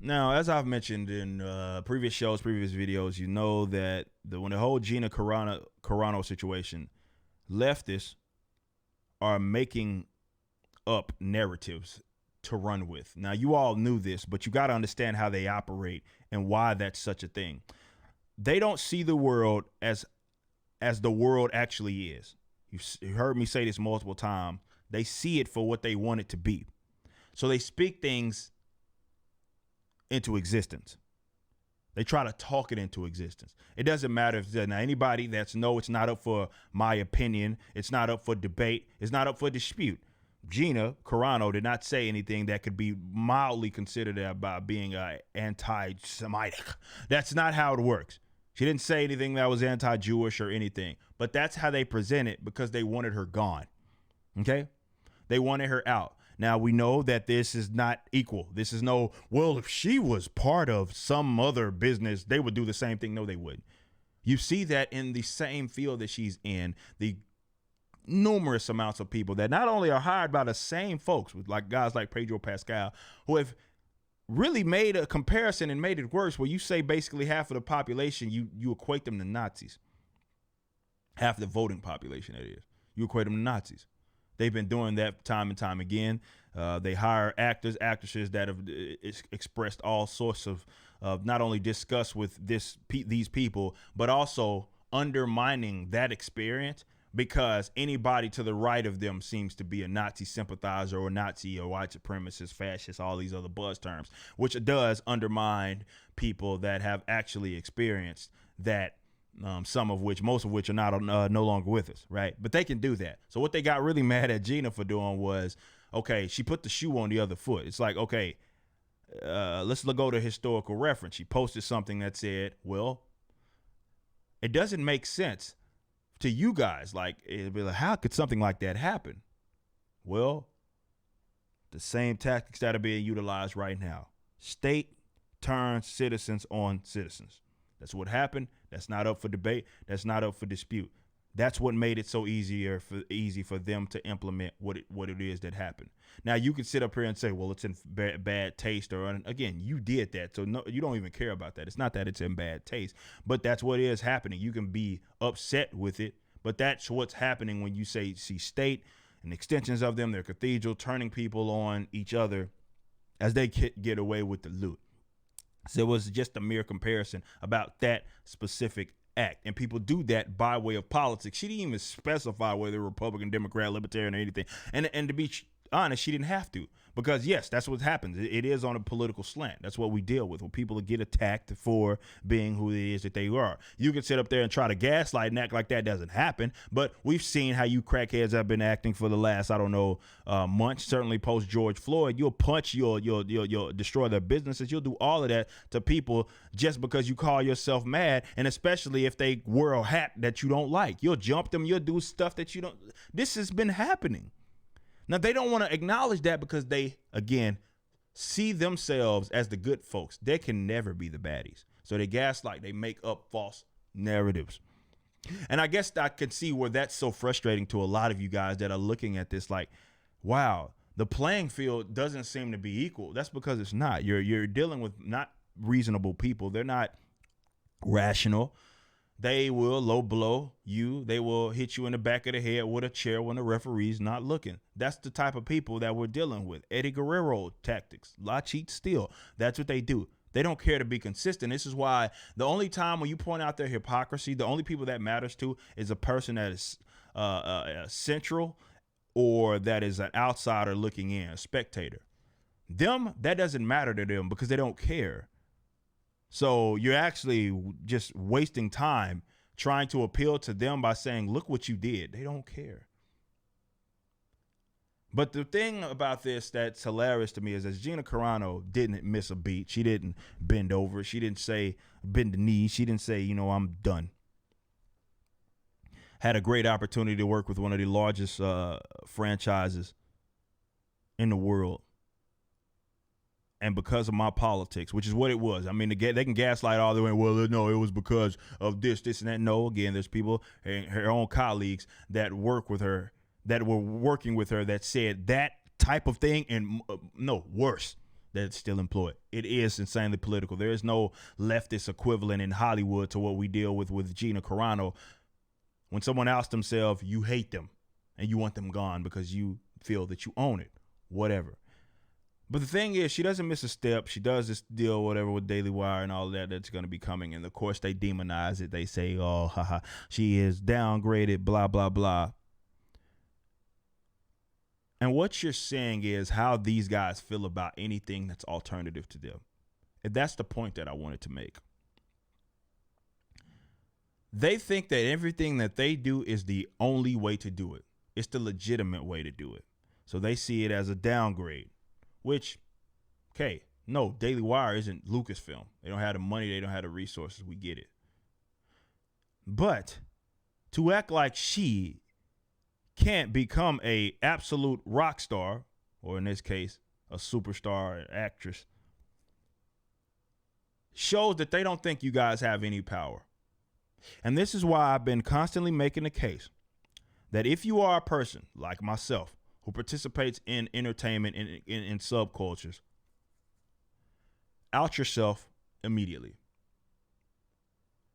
Now, as I've mentioned in previous shows, previous videos, you know that when the whole Gina Carano situation, leftists are making up narratives to run with. Now, you all knew this, but you got to understand how they operate and why that's such a thing. They don't see the world as the world actually is. You heard me say this multiple times. They see it for what they want it to be. So they speak things into existence. They try to talk it into existence. It doesn't matter if now anybody that's no, it's not up for my opinion. It's not up for debate. It's not up for dispute. Gina Carano did not say anything that could be mildly considered about being anti-Semitic. That's not how it works. She didn't say anything that was anti-Jewish or anything, but that's how they present it because they wanted her gone. Okay? They wanted her out. Now, we know that this is not equal. This is no, well, if she was part of some other business, they would do the same thing. No, they wouldn't. You see that in the same field that she's in, the numerous amounts of people that not only are hired by the same folks, with like guys like Pedro Pascal, who have really made a comparison and made it worse, where you say basically half of the population, you equate them to Nazis. Half the voting population, that is. You equate them to Nazis. They've been doing that time and time again. They hire actors, actresses that have expressed all sorts of not only disgust with these people, but also undermining that experience because anybody to the right of them seems to be a Nazi sympathizer or Nazi or white supremacist, fascist, all these other buzz terms, which does undermine people that have actually experienced that. Most of which are not no longer with us, right? But they can do that. So what they got really mad at Gina for doing was, okay, she put the shoe on the other foot. It's like, okay, let's go to historical reference. She posted something that said, well, it doesn't make sense to you guys. Like, it'd be like, how could something like that happen? Well, the same tactics that are being utilized right now. State turns citizens on citizens. That's what happened. That's not up for debate. That's not up for dispute. That's what made it so easy for them to implement what it is that happened. Now, you can sit up here and say, well, it's in bad taste. Or again, you did that. So no, you don't even care about that. It's not that it's in bad taste, but that's what is happening. You can be upset with it, but that's what's happening when you see state and extensions of them, their cathedral, turning people on each other as they get away with the loot. So it was just a mere comparison about that specific act. And people do that by way of politics. She didn't even specify whether Republican, Democrat, Libertarian, or anything. And to be honest, she didn't have to. Because, yes, that's what happens. It is on a political slant. That's what we deal with when people get attacked for being who it is that they are. You can sit up there and try to gaslight and act like that doesn't happen. But we've seen how you crackheads have been acting for the last, months. Certainly post George Floyd. You'll punch, you'll destroy their businesses. You'll do all of that to people just because you call yourself mad. And especially if they wear a hat that you don't like. You'll jump them. You'll do stuff that you don't. This has been happening. Now, they don't want to acknowledge that because they, again, see themselves as the good folks. They can never be the baddies. So they gaslight. They make up false narratives. And I guess I can see where that's so frustrating to a lot of you guys that are looking at this like, wow, the playing field doesn't seem to be equal. That's because it's not. You're dealing with not reasonable people. They're not rational. They will low blow you. They will hit you in the back of the head with a chair when the referee's not looking. That's the type of people that we're dealing with. Eddie Guerrero tactics. Lie, cheat, steal. That's what they do. They don't care to be consistent. This is why the only time when you point out their hypocrisy, the only people that matters to is a person that is central or that is an outsider looking in, a spectator. Them, that doesn't matter to them because they don't care. So you're actually just wasting time trying to appeal to them by saying, look what you did. They don't care. But the thing about this that's hilarious to me is that Gina Carano didn't miss a beat. She didn't bend over. She didn't say bend the knee. She didn't say, I'm done. Had a great opportunity to work with one of the largest franchises in the world. And because of my politics, which is what it was. I mean, they can gaslight all the way. Well, no, it was because of this, and that. No, again, there's people, her own colleagues that work with her, that were working with her that said that type of thing and no, worse. that's still employed. It is insanely political. There is no leftist equivalent in Hollywood to what we deal with Gina Carano. When someone outs themselves, you hate them and you want them gone because you feel that you own it, whatever. But the thing is, she doesn't miss a step. She does this deal, whatever, with Daily Wire and all that's going to be coming. And of course, they demonize it. They say, oh, haha, she is downgraded, blah, blah, blah. And what you're saying is how these guys feel about anything that's alternative to them. And that's the point that I wanted to make. They think that everything that they do is the only way to do it. It's the legitimate way to do it. So they see it as a downgrade. Which, okay, no, Daily Wire isn't Lucasfilm. They don't have the money. They don't have the resources. We get it. But to act like she can't become a absolute rock star, or in this case, a superstar actress, shows that they don't think you guys have any power. And this is why I've been constantly making the case that if you are a person like myself, who participates in entertainment and in subcultures, out yourself immediately.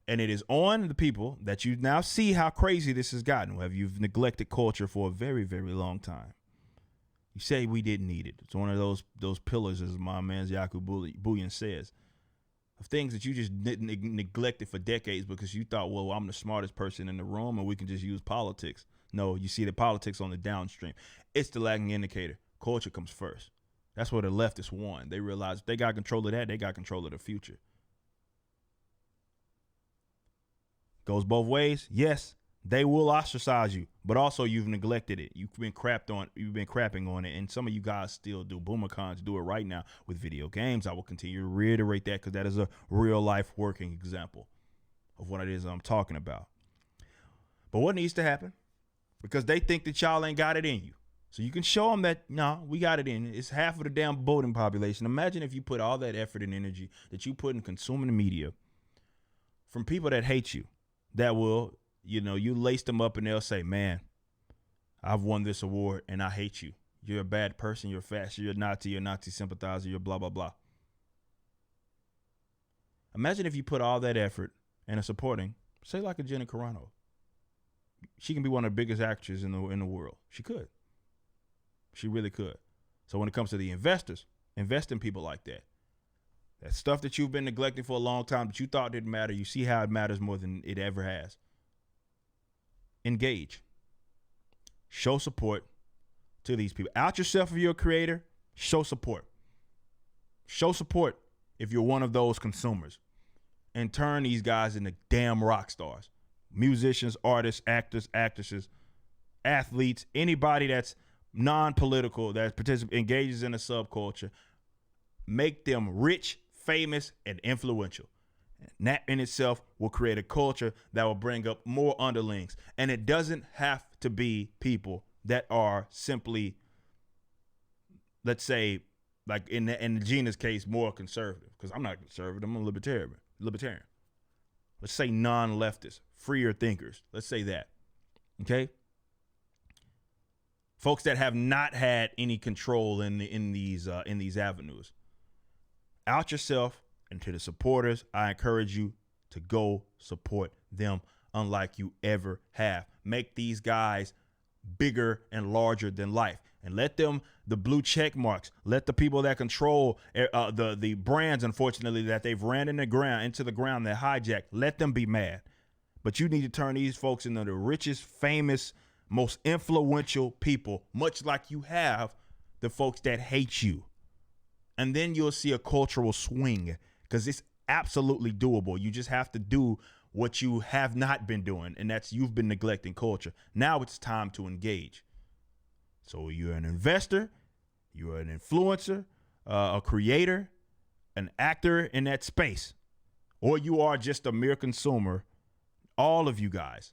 And it is on the people that you now see how crazy this has gotten. You've neglected culture for a very, very long time. You say we didn't need it. It's one of those pillars, as my man Yaku Bullion says, of things that you just neglected for decades because you thought, well, I'm the smartest person in the room and we can just use politics. No, you see the politics on the downstream. It's the lagging indicator. Culture comes first. That's where the leftists won. They realized if they got control of that, they got control of the future. Goes both ways. Yes, they will ostracize you, but also you've neglected it. You've been crapping on it, and some of you guys still do. BoomerCons do it right now with video games. I will continue to reiterate that because that is a real life working example of what it is I'm talking about. But what needs to happen? Because they think that y'all ain't got it in you. So you can show them that, no, we got it in. It's half of the damn voting population. Imagine if you put all that effort and energy that you put in consuming the media from people that hate you, that will, you lace them up and they'll say, man, I've won this award and I hate you. You're a bad person. You're a fascist. You're a Nazi sympathizer. You're blah, blah, blah. Imagine if you put all that effort into supporting, say like a Gina Carano. She can be one of the biggest actors in the world. She could. She really could. So when it comes to the investors, invest in people like that. That stuff that you've been neglecting for a long time that you thought didn't matter, you see how it matters more than it ever has. Engage. Show support to these people. Out yourself if you're a creator, show support. Show support if you're one of those consumers. And turn these guys into damn rock stars. Musicians, artists, actors, actresses, athletes, anybody that's non-political, that engages in a subculture, make them rich, famous, and influential. And that in itself will create a culture that will bring up more underlings. And it doesn't have to be people that are simply, let's say, like in Gina's case, more conservative. Because I'm not conservative, I'm a libertarian. Let's say non-leftists, freer thinkers. Let's say that. Okay? Folks that have not had any control in these avenues. Out yourself, and to the supporters, I encourage you to go support them unlike you ever have. Make these guys bigger and larger than life. And let them, the blue check marks, let the people that control the brands, unfortunately, that they've ran into the ground, that hijacked, let them be mad. But you need to turn these folks into the richest, famous, most influential people, much like you have the folks that hate you. And then you'll see a cultural swing, because it's absolutely doable. You just have to do what you have not been doing, and that's you've been neglecting culture. Now it's time to engage. So you're an investor, you're an influencer, a creator, an actor in that space, or you are just a mere consumer. All of you guys,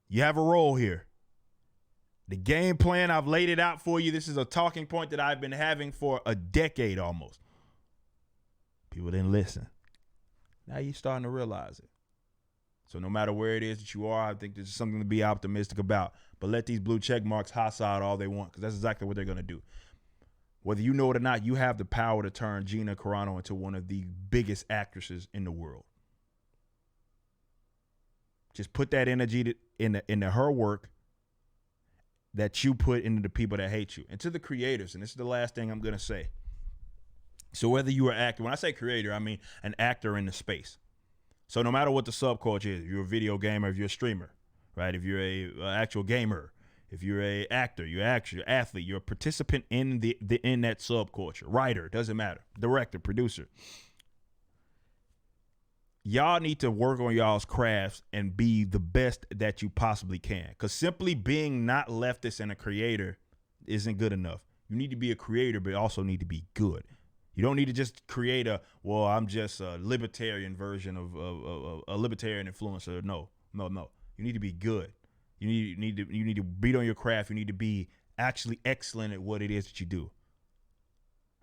you have a role here. The game plan, I've laid it out for you. This is a talking point that I've been having for a decade almost. People didn't listen. Now you're starting to realize it. So no matter where it is that you are, I think there's something to be optimistic about. But let these blue check marks hostile all they want, because that's exactly what they're going to do. Whether you know it or not, you have the power to turn Gina Carano into one of the biggest actresses in the world. Just put that energy into her work that you put into the people that hate you. And to the creators, and this is the last thing I'm going to say. So whether you are an actor, when I say creator, I mean an actor in the space. So no matter what the subculture is, if you're a video gamer, if you're a streamer, right? If you're a actual gamer, if you're a actor, you're actually an athlete, you're a participant in in that subculture, writer, doesn't matter, director, producer. Y'all need to work on y'all's crafts and be the best that you possibly can. Because simply being not leftist and a creator isn't good enough. You need to be a creator, but also need to be good. You don't need to just create I'm just a libertarian version of a libertarian influencer. No. You need to be good. You need to beat on your craft. You need to be actually excellent at what it is that you do.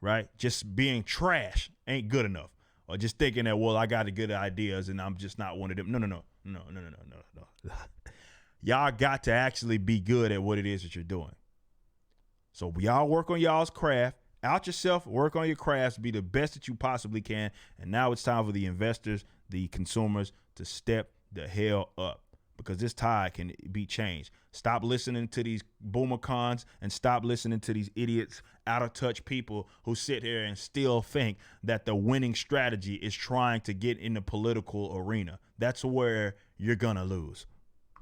Right? Just being trash ain't good enough. Or just thinking that, I got the good ideas and I'm just not one of them. No. Y'all got to actually be good at what it is that you're doing. So y'all work on y'all's craft. Out yourself, work on your crafts, be the best that you possibly can. And now it's time for the investors, the consumers to step the hell up, because this tide can be changed. Stop listening to these boomer cons and stop listening to these idiots, out of touch people who sit here and still think that the winning strategy is trying to get in the political arena. That's where you're going to lose.